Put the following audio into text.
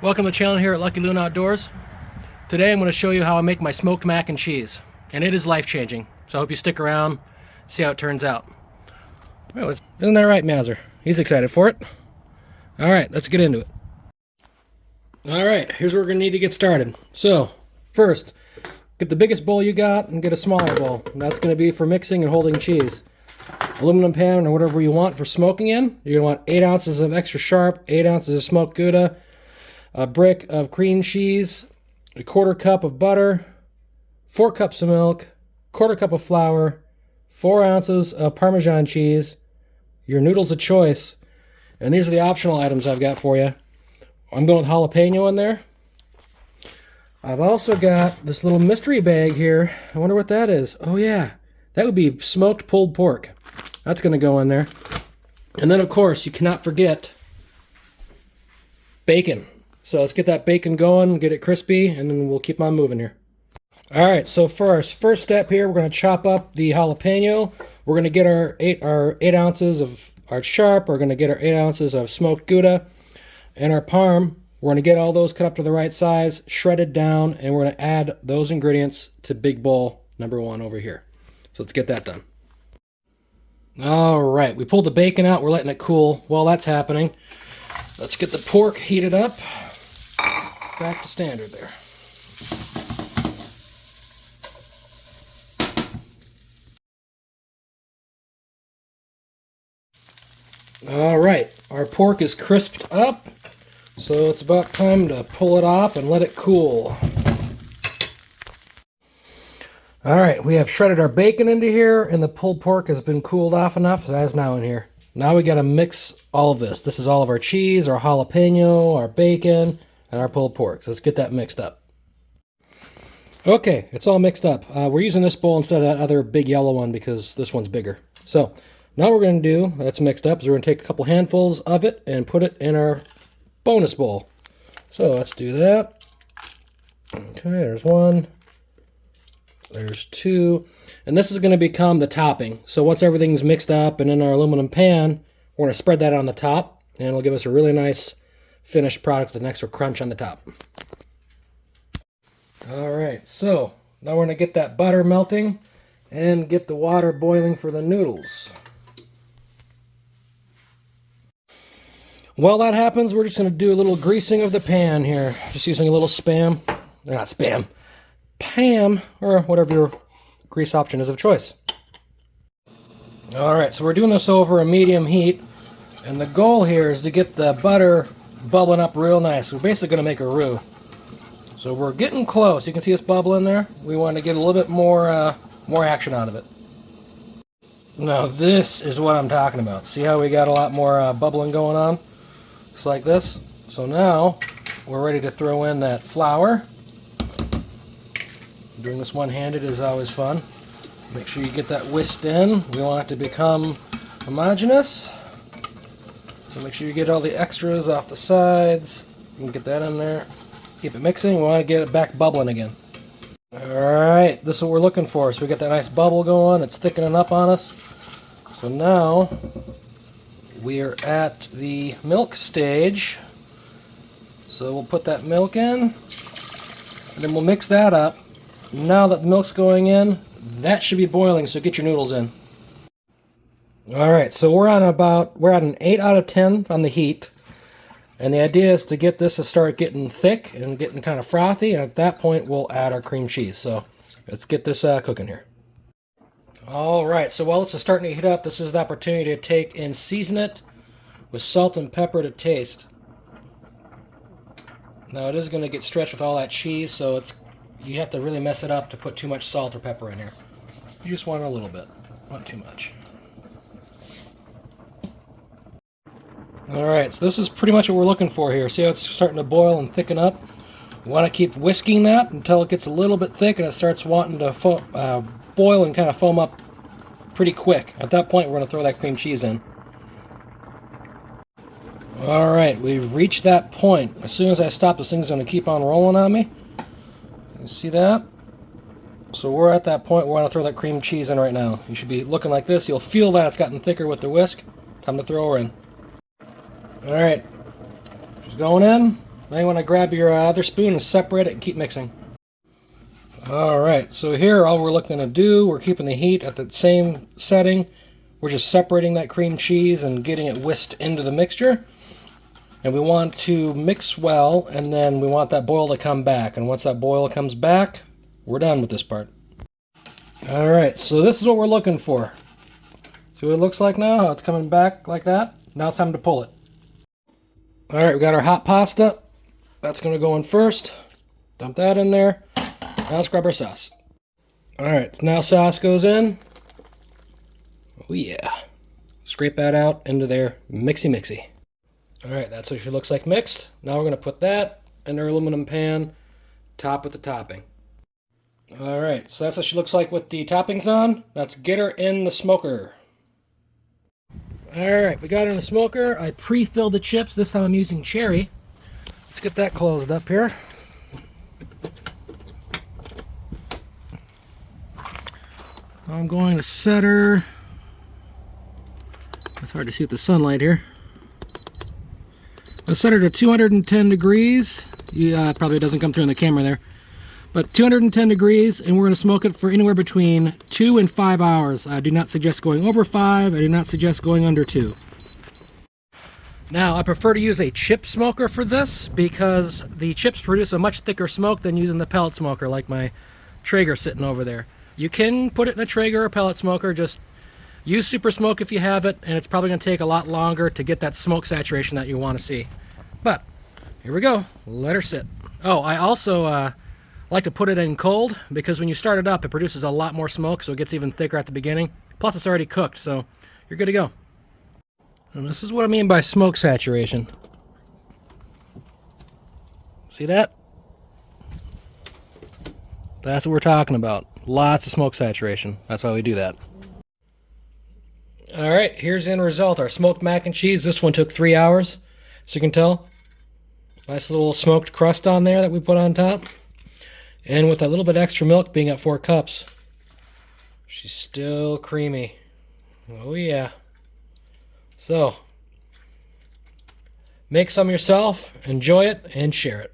Welcome to the channel here at Lucky Loon Outdoors. Today I'm going to show you how I make my smoked mac and cheese. And it is life-changing. So I hope you stick around, see how it turns out. Well, isn't that right, Mazzer? He's excited for it. Alright, let's get into it. Alright, here's where we're going to need to get started. So, first, get the biggest bowl you got and get a smaller bowl. And that's going to be for mixing and holding cheese. Aluminum pan or whatever you want for smoking in. You're going to want 8 ounces of extra sharp, 8 ounces of smoked gouda, a brick of cream cheese, a 1/4 cup of butter, 4 cups of milk, 1/4 cup of flour, 4 ounces of parmesan cheese, your noodles of choice, and these are the optional items I've got for you. I'm going with jalapeno in there. I've also got this little mystery bag here. I wonder what that is. Oh yeah, that would be smoked pulled pork. That's going to go in there. And then of course you cannot forget bacon. So let's get that bacon going, get it crispy, and then we'll keep on moving here. Alright, so for our first step here, we're going to chop up the jalapeno. We're going to get our 8 ounces of our sharp. We're going to get our 8 ounces of smoked gouda and our parm. We're going to get all those cut up to the right size, shredded down, and we're going to add those ingredients to big bowl number 1 over here. So let's get that done. Alright, we pulled the bacon out. We're letting it cool. While that's happening, let's get the pork heated up. Back to standard there. Alright, our pork is crisped up, so it's about time to pull it off and let it cool. Alright, we have shredded our bacon into here, and the pulled pork has been cooled off enough, so that is now in here. Now we gotta mix all of this. This is all of our cheese, our jalapeno, our bacon, and our pulled pork. So let's get that mixed up. Okay, it's all mixed up. We're using this bowl instead of that other big yellow one because this one's bigger. So now what we're going to do, that's mixed up, is we're going to take a couple handfuls of it and put it in our bonus bowl. So let's do that. Okay, there's 1. There's 2. And this is going to become the topping. So once everything's mixed up and in our aluminum pan, we're going to spread that on the top, and it'll give us a really nice finished product with an extra crunch on the top. Alright, so now we're going to get that butter melting and get the water boiling for the noodles. While that happens, we're just going to do a little greasing of the pan here. Just using a little Pam, or whatever your grease option is of choice. Alright, so we're doing this over a medium heat, and the goal here is to get the butter bubbling up real nice. We're basically going to make a roux. So we're getting close. You can see us bubbling there. We want to get a little bit more action out of it. Now this is what I'm talking about. See how we got a lot more bubbling going on? Just like this. So now we're ready to throw in that flour. Doing this one-handed is always fun. Make sure you get that whisked in. We want it to become homogeneous. So make sure you get all the extras off the sides. You can get that in there. Keep it mixing. We want to get it back bubbling again. Alright, this is what we're looking for. So we got that nice bubble going. It's thickening up on us. So now we are at the milk stage. So we'll put that milk in. And then we'll mix that up. Now that the milk's going in, that should be boiling, so get your noodles in. Alright, so we're at an 8 out of 10 on the heat. And the idea is to get this to start getting thick and getting kind of frothy, and at that point we'll add our cream cheese. So let's get this cooking here. Alright, so while this is starting to heat up, this is the opportunity to take and season it with salt and pepper to taste. Now it is going to get stretched with all that cheese, so you have to really mess it up to put too much salt or pepper in here. You just want a little bit, not too much. Alright, so this is pretty much what we're looking for here. See how it's starting to boil and thicken up? We want to keep whisking that until it gets a little bit thick and it starts wanting to boil and kind of foam up pretty quick. At that point, we're going to throw that cream cheese in. Alright, we've reached that point. As soon as I stop, this thing's going to keep on rolling on me. You see that? So we're at that point. We want to throw that cream cheese in right now. You should be looking like this. You'll feel that it's gotten thicker with the whisk. Time to throw her in. Alright, she's going in. Now you want to grab your other spoon and separate it and keep mixing. Alright, so here all we're looking to do, we're keeping the heat at the same setting. We're just separating that cream cheese and getting it whisked into the mixture. And we want to mix well, and then we want that boil to come back. And once that boil comes back, we're done with this part. Alright, so this is what we're looking for. See what it looks like now? How it's coming back like that? Now it's time to pull it. Alright, we got our hot pasta. That's going to go in first. Dump that in there. Now let's grab our sauce. Alright, now sauce goes in. Oh yeah. Scrape that out into their Mixy Mixy. Alright, that's what she looks like mixed. Now we're going to put that in our aluminum pan, top with the topping. Alright, so that's what she looks like with the toppings on. Let's get her in the smoker. Alright, we got her in the smoker. I pre-filled the chips. This time I'm using cherry. Let's get that closed up here. I'm going to set her. It's hard to see with the sunlight here. I'll set her to 210 degrees. Probably doesn't come through in the camera there. But 210 degrees, and we're going to smoke it for anywhere between 2 and 5 hours. I do not suggest going over 5. I do not suggest going under 2. Now, I prefer to use a chip smoker for this because the chips produce a much thicker smoke than using the pellet smoker like my Traeger sitting over there. You can put it in a Traeger or pellet smoker, just use super smoke if you have it, and it's probably going to take a lot longer to get that smoke saturation that you want to see. But here we go. Let her sit. Oh, I also like to put it in cold because when you start it up, it produces a lot more smoke, so it gets even thicker at the beginning. Plus, it's already cooked, so you're good to go. And this is what I mean by smoke saturation. See that? That's what we're talking about. Lots of smoke saturation. That's why we do that. Alright, here's the end result. Our smoked mac and cheese. This one took 3 hours, so you can tell. Nice little smoked crust on there that we put on top. And with a little bit extra milk being at 4 cups, she's still creamy. Oh yeah. So, make some yourself, enjoy it, and share it.